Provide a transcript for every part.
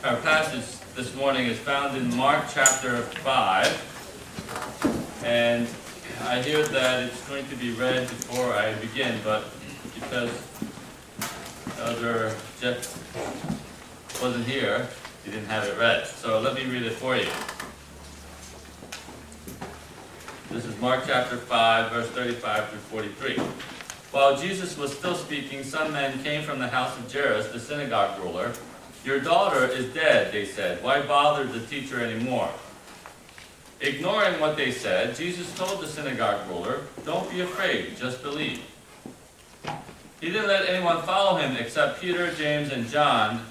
Our passage this morning is found in Mark chapter 5, and I hear that it's going to be read before I begin, but because Elder Jeff wasn't here, he didn't have it read. So let me read it for you. This is Mark chapter 5, verse 35 through 43. While Jesus was still speaking, some men came from the house of Jairus, the synagogue ruler. "Your daughter is dead," they said. "Why bother the teacher anymore?" Ignoring what they said, Jesus told the synagogue ruler, "Don't be afraid, just believe." He didn't let anyone follow him except Peter, James, and John,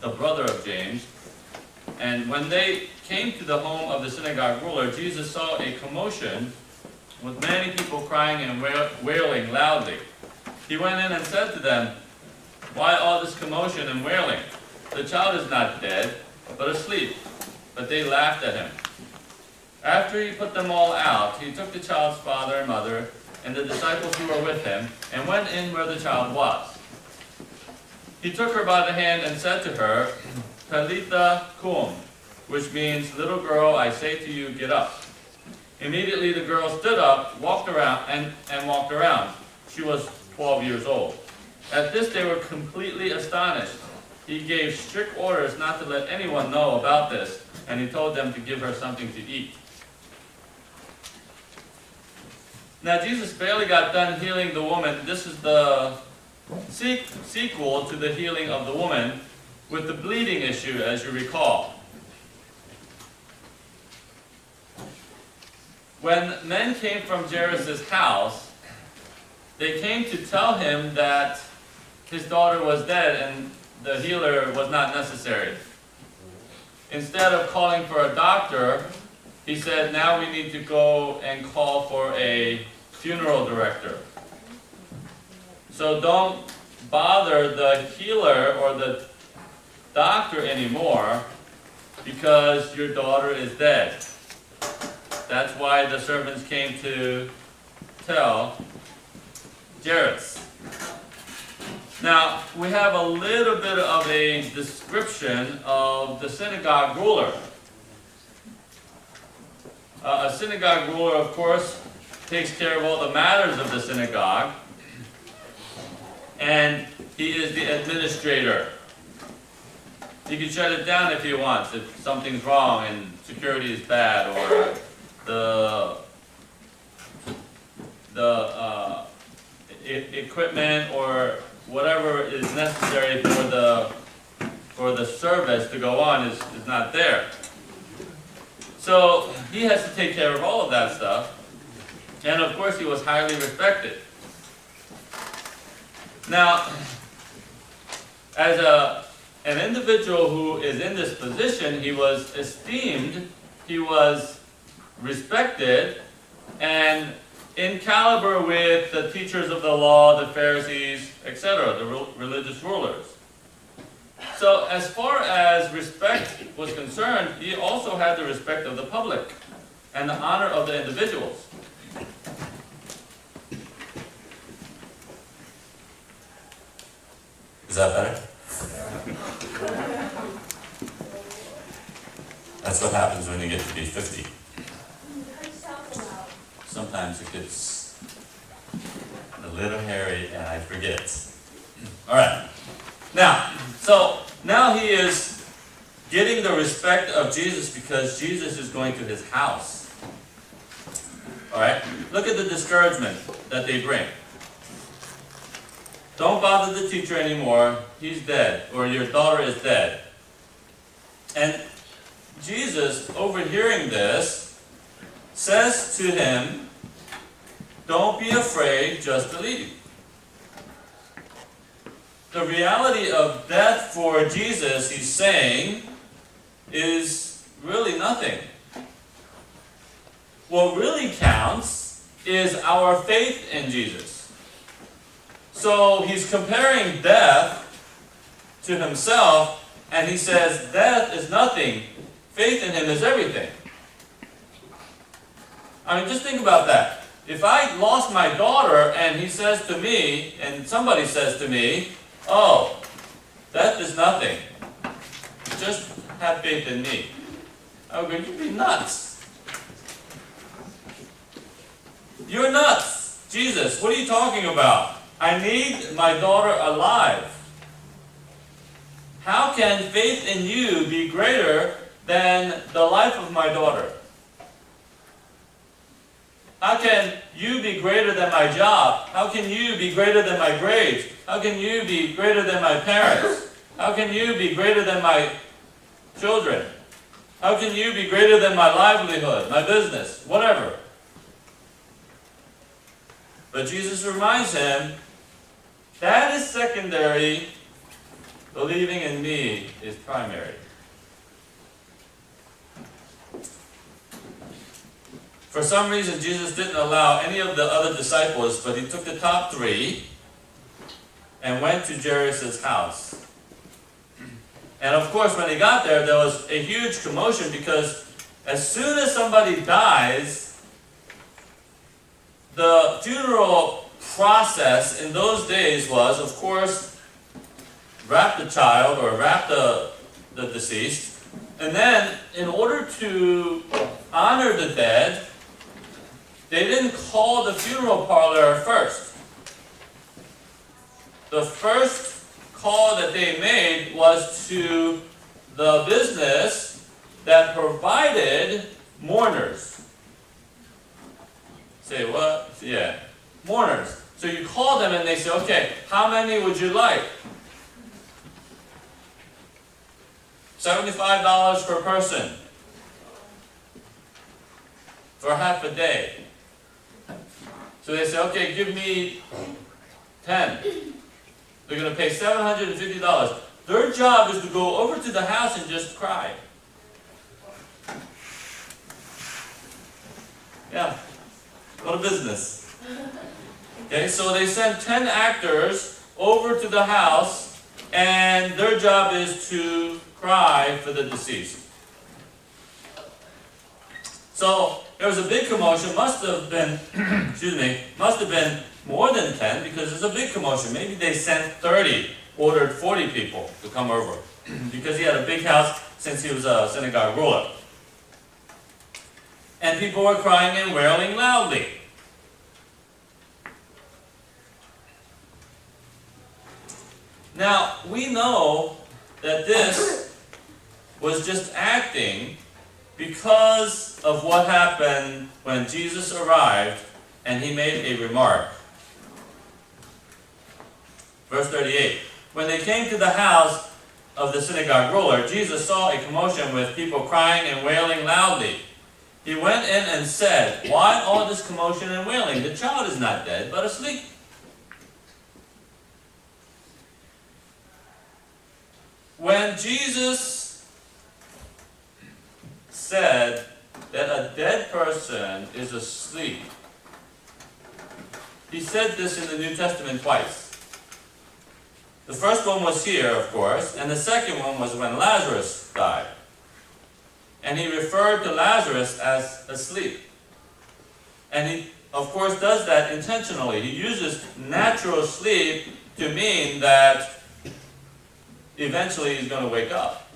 the brother of James. And when they came to the home of the synagogue ruler, Jesus saw a commotion with many people crying and wailing loudly. He went in and said to them, "Why all this commotion and wailing? The child is not dead, but asleep." But they laughed at him. After he put them all out, he took the child's father and mother and the disciples who were with him and went in where the child was. He took her by the hand and said to her, "Talitha cum," which means, "Little girl, I say to you, get up." Immediately the girl stood up, walked around. She was 12 years old. At this they were completely astonished. He gave strict orders not to let anyone know about this, and he told them to give her something to eat. Now Jesus barely got done healing the woman. This is the sequel to the healing of the woman with the bleeding issue, as you recall. When men came from Jairus' house, they came to tell him that his daughter was dead and the healer was not necessary. Instead of calling for a doctor, he said, "Now we need to go and call for a funeral director. So don't bother the healer or the doctor anymore because your daughter is dead." That's why the servants came to tell Jairus. Now, we have a little bit of a description of the synagogue ruler. A synagogue ruler, of course, takes care of all the matters of the synagogue, and he is the administrator. He can shut it down if he wants, if something's wrong and security is bad, or the equipment or whatever is necessary for the service to go on is not there. So he has to take care of all of that stuff, and of course he was highly respected. Now, as an individual who is in this position, he was esteemed, he was respected, and in caliber with the teachers of the law, the Pharisees, etc., the religious rulers. So as far as respect was concerned, he also had the respect of the public and the honor of the individuals. Is that better? That's what happens when you get to be 50. Sometimes it gets a little hairy and I forget. All right. Now he is getting the respect of Jesus because Jesus is going to his house. All right. Look at the discouragement that they bring. "Don't bother the teacher anymore. He's dead," or "Your daughter is dead." And Jesus, overhearing this, says to him, "Don't be afraid, just believe." The reality of death for Jesus, he's saying, is really nothing. What really counts is our faith in Jesus. So he's comparing death to himself, and he says, death is nothing. Faith in him is everything. I mean, just think about that. If I lost my daughter and he says to me, and somebody says to me, "Oh, death is nothing," just have faith in me. I would go, you'd be nuts. You're nuts. Jesus, what are you talking about? I need my daughter alive. How can faith in you be greater than the life of my daughter? How can you be greater than my job? How can you be greater than my grades? How can you be greater than my parents? How can you be greater than my children? How can you be greater than my livelihood, my business, whatever? But Jesus reminds him, that is secondary. Believing in me is primary. For some reason, Jesus didn't allow any of the other disciples, but he took the top three and went to Jairus' house. And of course, when he got there, there was a huge commotion because as soon as somebody dies, the funeral process in those days was, of course, wrap the child or wrap the deceased, and then in order to honor the dead, they didn't call the funeral parlor first. The first call that they made was to the business that provided mourners. Say what? Yeah, mourners. So you call them and they say, okay, how many would you like? $75 per person for half a day. So they say, okay, give me 10. They're going to pay $750. Their job is to go over to the house and just cry. Yeah, what a business. Okay, so they send 10 actors over to the house, and their job is to cry for the deceased. So there was a big commotion. Must have been, must have been more than 10 because there's a big commotion. Maybe they sent 30, ordered 40 people to come over because he had a big house since he was a synagogue ruler. And people were crying and wailing loudly. Now, we know that this was just acting because of what happened when Jesus arrived and he made a remark. Verse 38. When they came to the house of the synagogue ruler, Jesus saw a commotion with people crying and wailing loudly. He went in and said, "Why all this commotion and wailing? The child is not dead, but asleep." When Jesus said that a dead person is asleep, he said this in the New Testament twice. The first one was here, of course, and the second one was when Lazarus died. And he referred to Lazarus as asleep. And he, of course, does that intentionally. He uses natural sleep to mean that eventually he's going to wake up.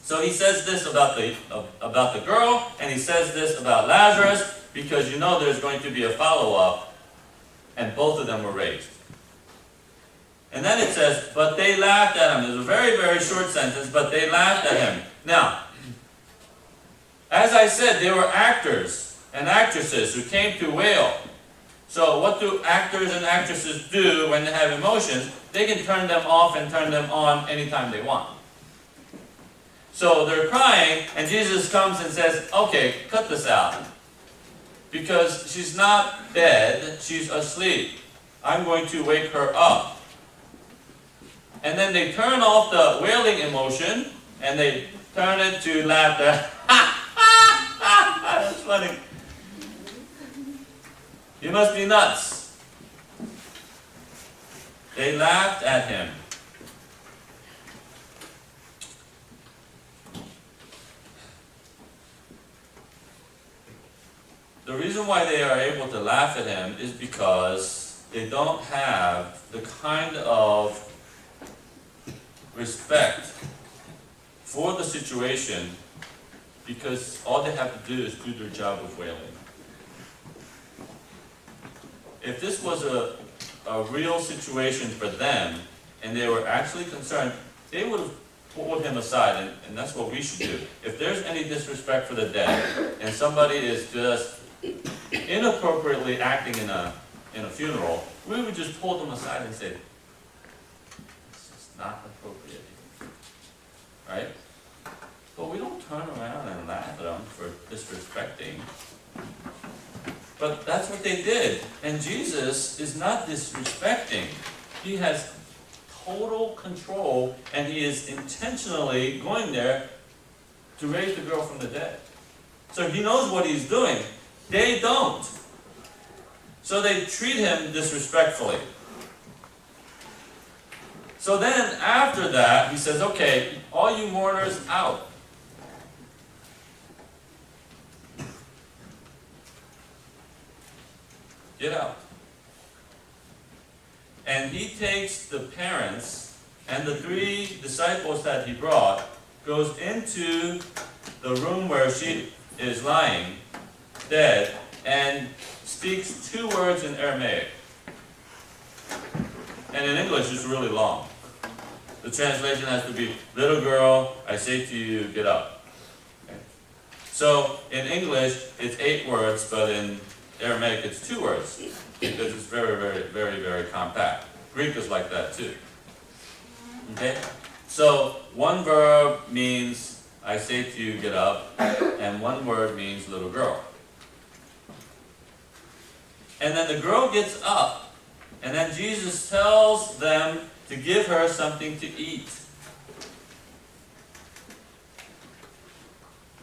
So he says this about the girl, and he says this about Lazarus, because you know there's going to be a follow-up, and both of them were raised. And then it says, but they laughed at him. There's a very, very short sentence, but they laughed at him. Now, as I said, they were actors and actresses who came to wail. So what do actors and actresses do when they have emotions? They can turn them off and turn them on anytime they want. So they're crying, and Jesus comes and says, okay, cut this out. Because she's not dead, she's asleep. I'm going to wake her up. And then they turn off the wailing emotion, and they turn it to laughter. That's funny. You must be nuts. They laughed at him. The reason why they are able to laugh at him is because they don't have the kind of respect for the situation because all they have to do is do their job of wailing. If this was a real situation for them and they were actually concerned, they would have pulled him aside, and that's what we should do. If there's any disrespect for the dead and somebody is just inappropriately acting in a funeral, we would just pull them aside and say, this is not appropriate, right? But we don't turn around and laugh at them for disrespecting. But that's what they did. And Jesus is not disrespecting. He has total control, and he is intentionally going there to raise the girl from the dead. So he knows what he's doing. They don't. So they treat him disrespectfully. So then after that, he says, okay, all you mourners out. Get out. And he takes the parents and the 3 disciples that he brought, goes into the room where she is lying, dead, and speaks 2 words in Aramaic. And in English, it's really long. The translation has to be, little girl, I say to you, get up. Okay? So in English, it's 8 words, but in Aramaic, it's 2 words, because it's very, very, very, very compact. Greek is like that too. Okay? So 1 verb means, I say to you, get up, and 1 word means little girl. And then the girl gets up, and then Jesus tells them to give her something to eat.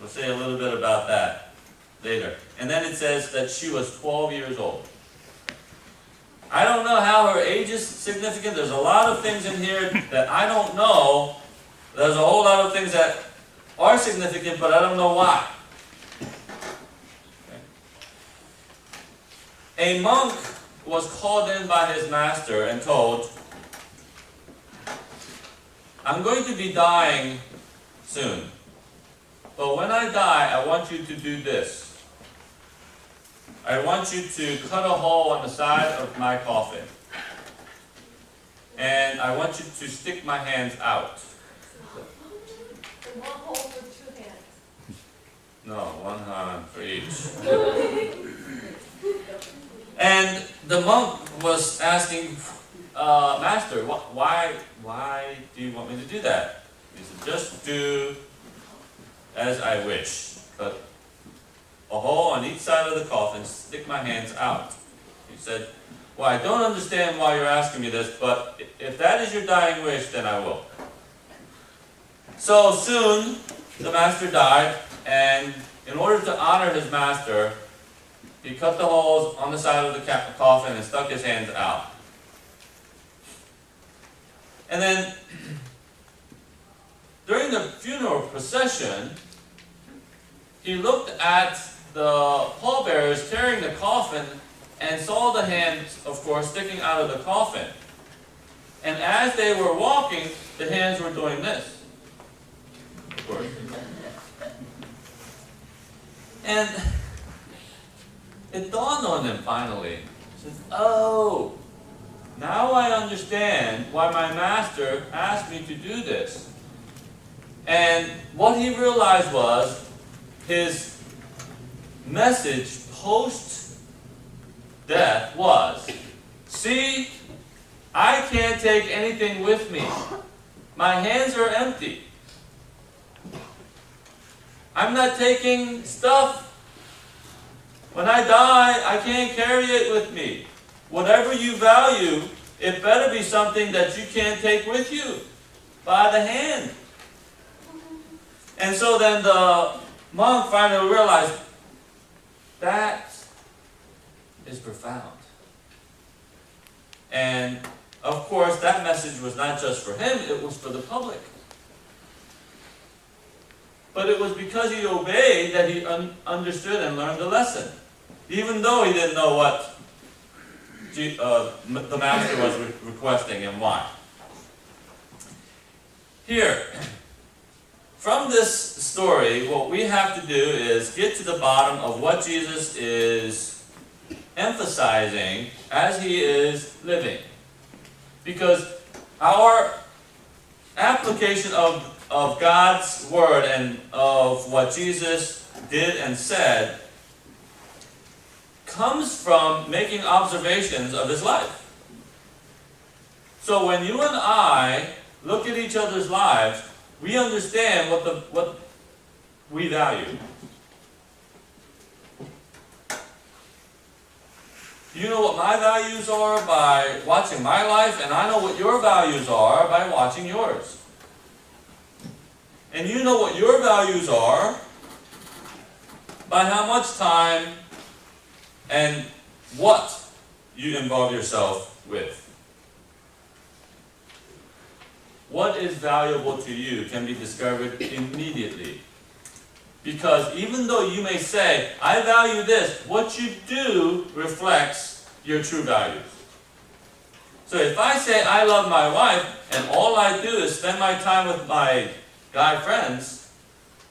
We'll say a little bit about that later. And then it says that she was 12 years old. I don't know how her age is significant. There's a lot of things in here that I don't know. There's a whole lot of things that are significant, but I don't know why. Okay. A monk was called in by his master and told, I'm going to be dying soon, but when I die, I want you to do this. I want you to cut a hole on the side of my coffin. And I want you to stick my hands out. One hole with 2 hands. No, 1 hand for each. And the monk was asking, Master, why do you want me to do that? He said, just do as I wish. Cut a hole on each side of the coffin, stick my hands out. He said, well, I don't understand why you're asking me this, but if that is your dying wish, then I will. So soon, the master died, and in order to honor his master, he cut the holes on the side of the coffin and stuck his hands out. And then, during the funeral procession, he looked at the pallbearers carrying the coffin and saw the hands, of course, sticking out of the coffin. And as they were walking, the hands were doing this. Of course. And it dawned on him finally. He says, oh, now I understand why my master asked me to do this. And what he realized was his message post-death was, see, I can't take anything with me. My hands are empty. I'm not taking stuff. When I die, I can't carry it with me. Whatever you value, it better be something that you can't take with you by the hand. And so then the monk finally realized, that is profound. And of course, that message was not just for him, it was for the public. But it was because he obeyed that he understood and learned the lesson. Even though he didn't know what the master was requesting and why. here, from this story, what we have to do is get to the bottom of what Jesus is emphasizing as he is living. Because our application of God's word and of what Jesus did and said comes from making observations of his life. So when you and I look at each other's lives, we understand what we value. You know what my values are by watching my life, and I know what your values are by watching yours. And you know what your values are by how much time and what you involve yourself with. What is valuable to you can be discovered immediately. Because even though you may say, I value this, what you do reflects your true values. So if I say I love my wife, and all I do is spend my time with my guy friends,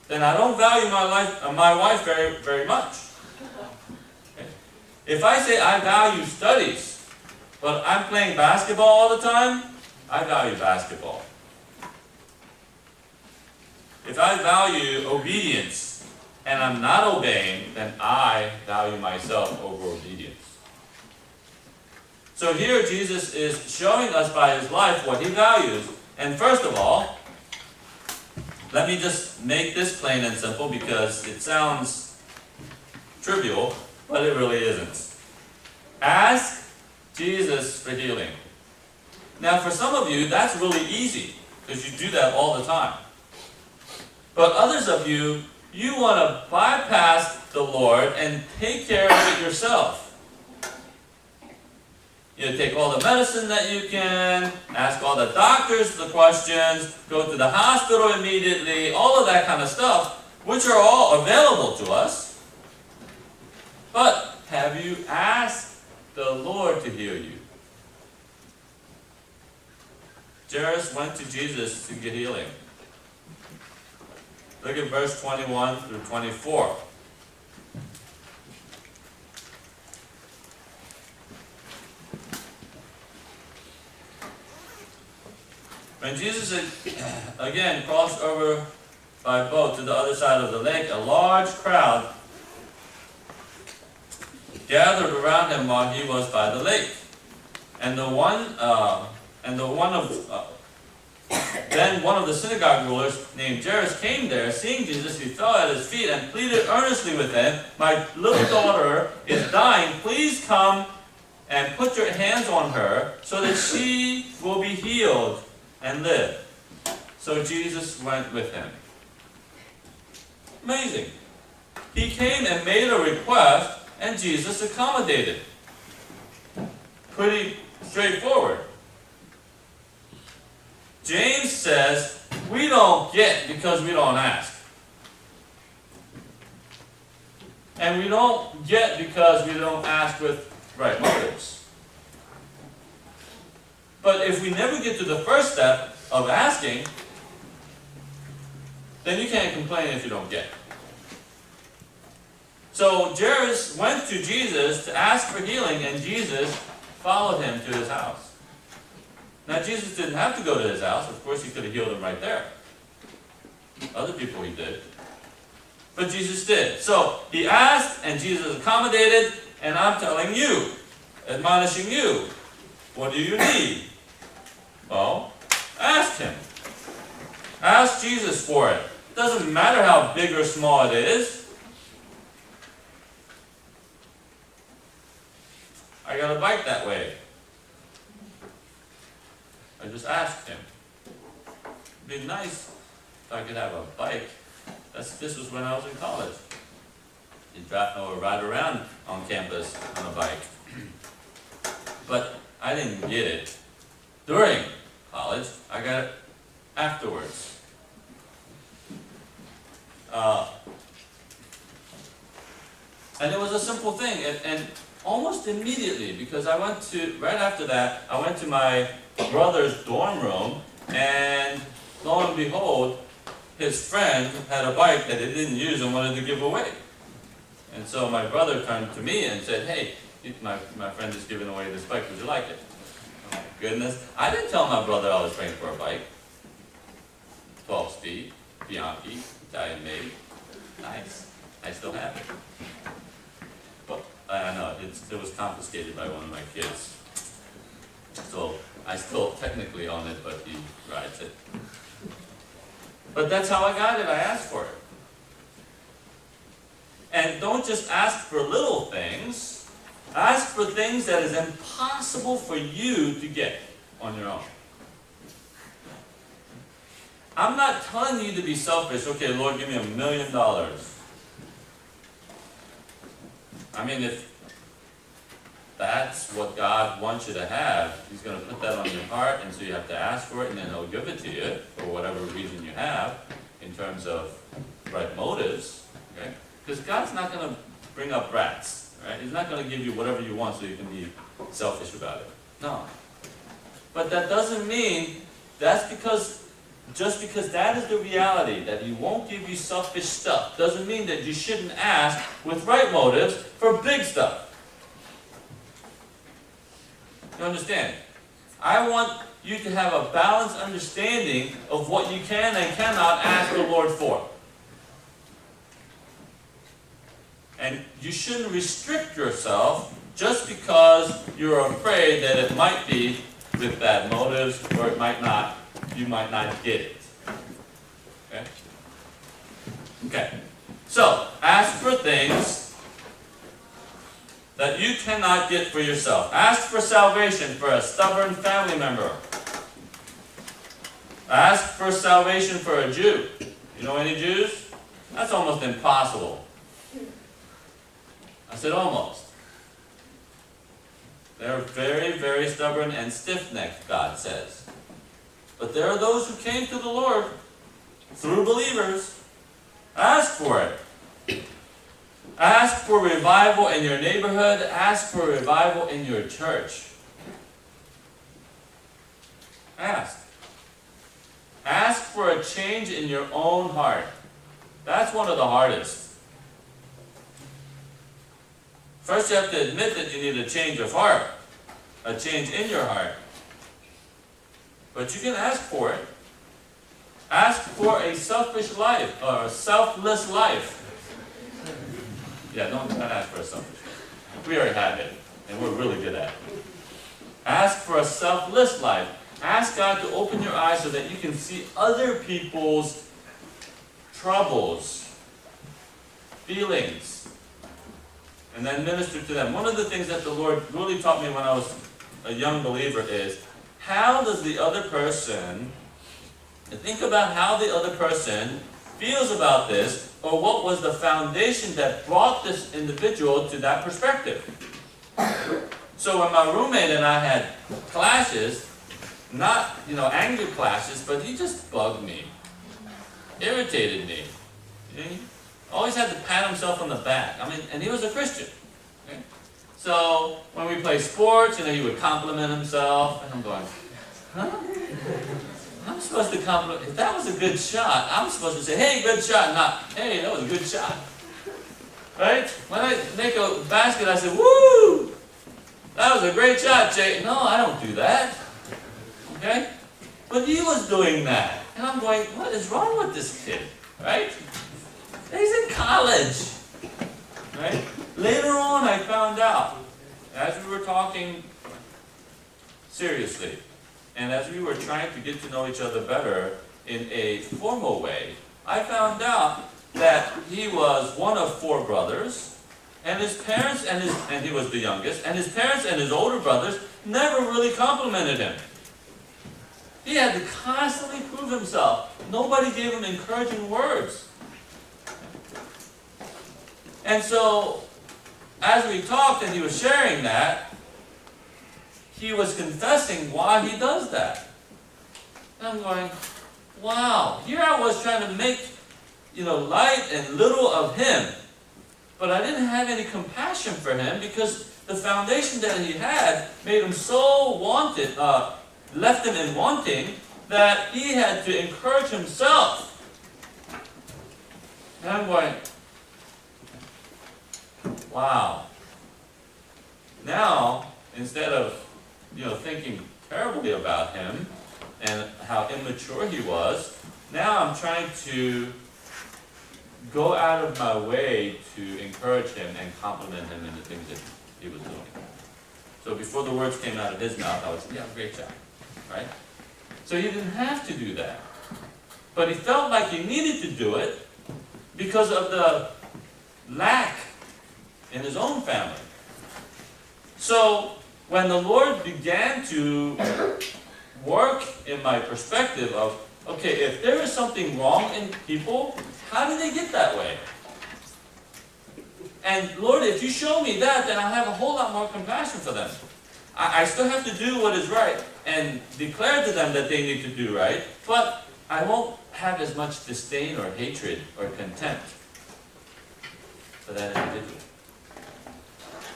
then I don't value my wife very, very much. Okay? If I say I value studies, but I'm playing basketball all the time, I value basketball. If I value obedience and I'm not obeying, then I value myself over obedience. So here Jesus is showing us by his life what he values. And first of all, let me just make this plain and simple because it sounds trivial, but it really isn't. Ask Jesus for healing. Now for some of you, that's really easy because you do that all the time. But others of you, you want to bypass the Lord and take care of it yourself. You take all the medicine that you can, ask all the doctors the questions, go to the hospital immediately, all of that kind of stuff, which are all available to us. But have you asked the Lord to heal you? Jairus went to Jesus to get healing. Look at verse 21 through 24. When Jesus again crossed over by boat to the other side of the lake, a large crowd gathered around him while he was by the lake. Then one of the synagogue rulers named Jairus came there. Seeing Jesus, he fell at his feet and pleaded earnestly with him, "My little daughter is dying. Please come and put your hands on her so that she will be healed and live." So Jesus went with him. Amazing. He came and made a request, and Jesus accommodated. Pretty straightforward. James says, we don't get because we don't ask. And we don't get because we don't ask with right motives. But if we never get to the first step of asking, then you can't complain if you don't get. So Jairus went to Jesus to ask for healing, and Jesus followed him to his house. Now Jesus didn't have to go to his house. Of course, he could have healed him right there. Other people he did. But Jesus did. So he asked, and Jesus accommodated, and I'm telling you, admonishing you, what do you need? Well, ask him. Ask Jesus for it. It doesn't matter how big or small it is. I got a bike that way. I just asked him. It'd be nice if I could have a bike. This was when I was in college. You'd ride around on campus on a bike. But I didn't get it during college. I got it afterwards. And it was a simple thing. And almost immediately, because right after that, I went to my brother's dorm room, and lo and behold, his friend had a bike that he didn't use and wanted to give away. And so my brother turned to me and said, hey, my friend is giving away this bike, would you like it? Oh my goodness. I didn't tell my brother I was praying for a bike. 12-speed, Bianchi, Italian made. Nice. I still have it. But I know, it was confiscated by one of my kids. So I still technically own it, but he rides it. But that's how I got it. I asked for it. And don't just ask for little things. Ask for things that is impossible for you to get on your own. I'm not telling you to be selfish. Okay, Lord, give me $1 million. I mean, if that's what God wants you to have, He's going to put that on your heart, and so you have to ask for it, and then He'll give it to you for whatever reason you have in terms of right motives. Okay? Because God's not going to bring up rats. Right? He's not going to give you whatever you want so you can be selfish about it. No. But that doesn't mean just because that is the reality, that He won't give you selfish stuff, doesn't mean that you shouldn't ask with right motives for big stuff. You understand? I want you to have a balanced understanding of what you can and cannot ask the Lord for. And you shouldn't restrict yourself just because you're afraid that it might be with bad motives, or it might not. You might not get it. Okay? Okay. So, ask for things that you cannot get for yourself. Ask for salvation for a stubborn family member. Ask for salvation for a Jew. You know any Jews? That's almost impossible. I said almost. They're very, very stubborn and stiff-necked, God says. But there are those who came to the Lord through believers. Ask for it. Ask for revival in your neighborhood. Ask for revival in your church. Ask. Ask for a change in your own heart. That's one of the hardest. First you have to admit that you need a change of heart. A change in your heart. But you can ask for it. Ask for a selfish life, or a selfless life. Yeah, don't ask for a selfish life. We already have it, and we're really good at it. Ask for a selfless life. Ask God to open your eyes so that you can see other people's troubles, feelings, and then minister to them. One of the things that the Lord really taught me when I was a young believer is, how does the other person, think about how the other person feels about this, or what was the foundation that brought this individual to that perspective. So when my roommate and I had clashes, not, anger clashes, but he just bugged me, irritated me. He always had to pat himself on the back. And he was a Christian. Okay? So when we play sports, he would compliment himself, and I'm going, huh? I'm supposed to compliment. If that was a good shot, I'm supposed to say, hey, good shot, not, hey, that was a good shot. Right? When I make a basket, I say, woo! That was a great shot, Jay. No, I don't do that. Okay? But he was doing that. And I'm going, what is wrong with this kid? Right? He's in college. Right? Later on, I found out, as we were talking seriously, and as we were trying to get to know each other better in a formal way, I found out that he was one of 4 brothers, and his parents and he was the youngest, and his parents and his older brothers never really complimented him. He had to constantly prove himself. Nobody gave him encouraging words. And so, as we talked and he was sharing that, he was confessing why he does that. And I'm going, wow, here I was trying to make, light and little of him. But I didn't have any compassion for him because the foundation that he had made him so left him in wanting, that he had to encourage himself. And I'm going, wow. Now, instead of, thinking terribly about him and how immature he was, now I'm trying to go out of my way to encourage him and compliment him in the things that he was doing. So before the words came out of his mouth, I was, yeah, great job, right? So he didn't have to do that. But he felt like he needed to do it because of the lack in his own family. So when the Lord began to work in my perspective of, okay, if there is something wrong in people, how did they get that way? And Lord, if you show me that, then I'll have a whole lot more compassion for them. I still have to do what is right and declare to them that they need to do right, but I won't have as much disdain or hatred or contempt for that individual.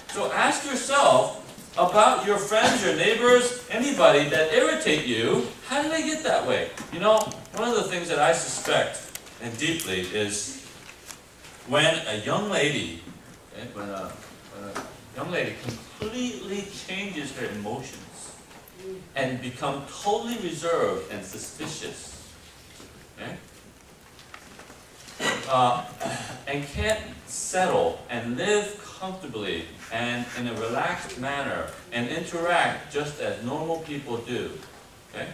So ask yourself about your friends, your neighbors, anybody that irritate you, how did they get that way? One of the things that I suspect and deeply is when a young lady, when a young lady completely changes her emotions and become totally reserved and suspicious, and can't settle and live comfortably and in a relaxed manner and interact just as normal people do. Okay?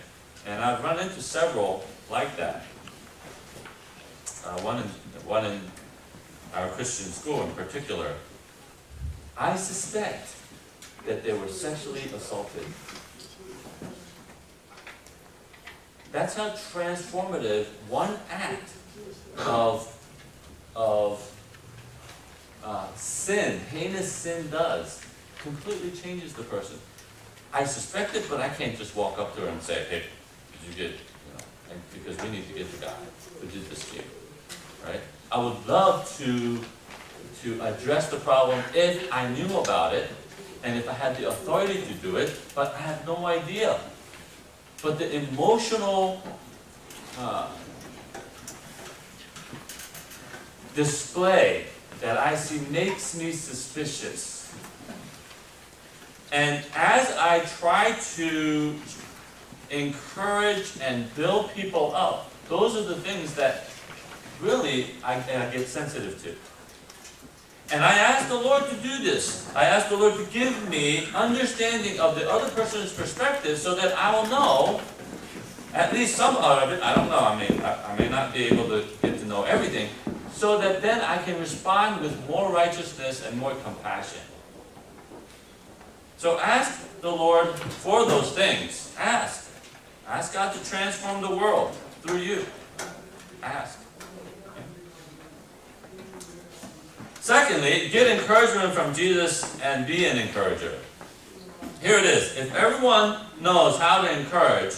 And I've run into several like that. One in our Christian school in particular. I suspect that they were sexually assaulted. That's how transformative one act of sin, heinous sin does. Completely changes the person. I suspect it, but I can't just walk up to her and say, hey, did you get, because we need to get the guy who did this to you, right? I would love to address the problem if I knew about it and if I had the authority to do it, but I have no idea. But the emotional display that I see makes me suspicious. And as I try to encourage and build people up, those are the things that really I get sensitive to. And I ask the Lord to do this. I ask the Lord to give me understanding of the other person's perspective so that I will know at least some of it. I don't know. I may not be able to get to know everything. So that then I can respond with more righteousness and more compassion. So ask the Lord for those things. Ask. Ask God to transform the world through you. Ask. Secondly, get encouragement from Jesus and be an encourager. Here it is. If everyone knows how to encourage,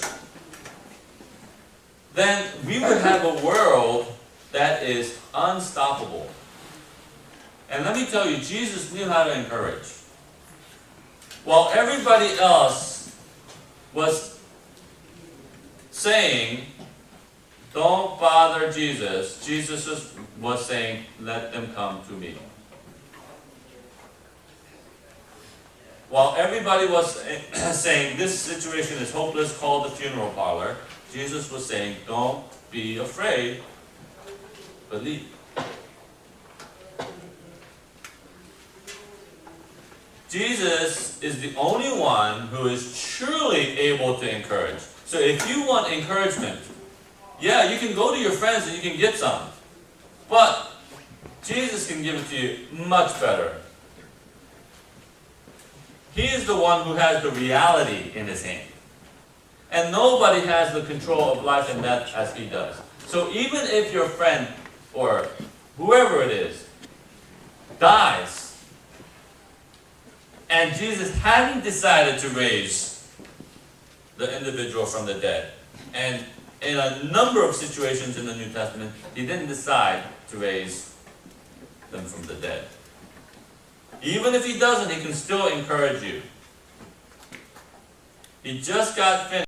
then we would have a world that is unstoppable. And let me tell you, Jesus knew how to encourage. While everybody else was saying, don't bother Jesus, Jesus was saying, let them come to me. While everybody was saying, this situation is hopeless, call the funeral parlor, Jesus was saying, don't be afraid, believe. Jesus is the only one who is truly able to encourage. So if you want encouragement, yeah, you can go to your friends and you can get some. But Jesus can give it to you much better. He is the one who has the reality in his hand. And nobody has the control of life and death as he does. So even if your friend or whoever it is dies, and Jesus hadn't decided to raise the individual from the dead, and in a number of situations in the New Testament, he didn't decide to raise them from the dead. Even if he doesn't, he can still encourage you. He just got finished.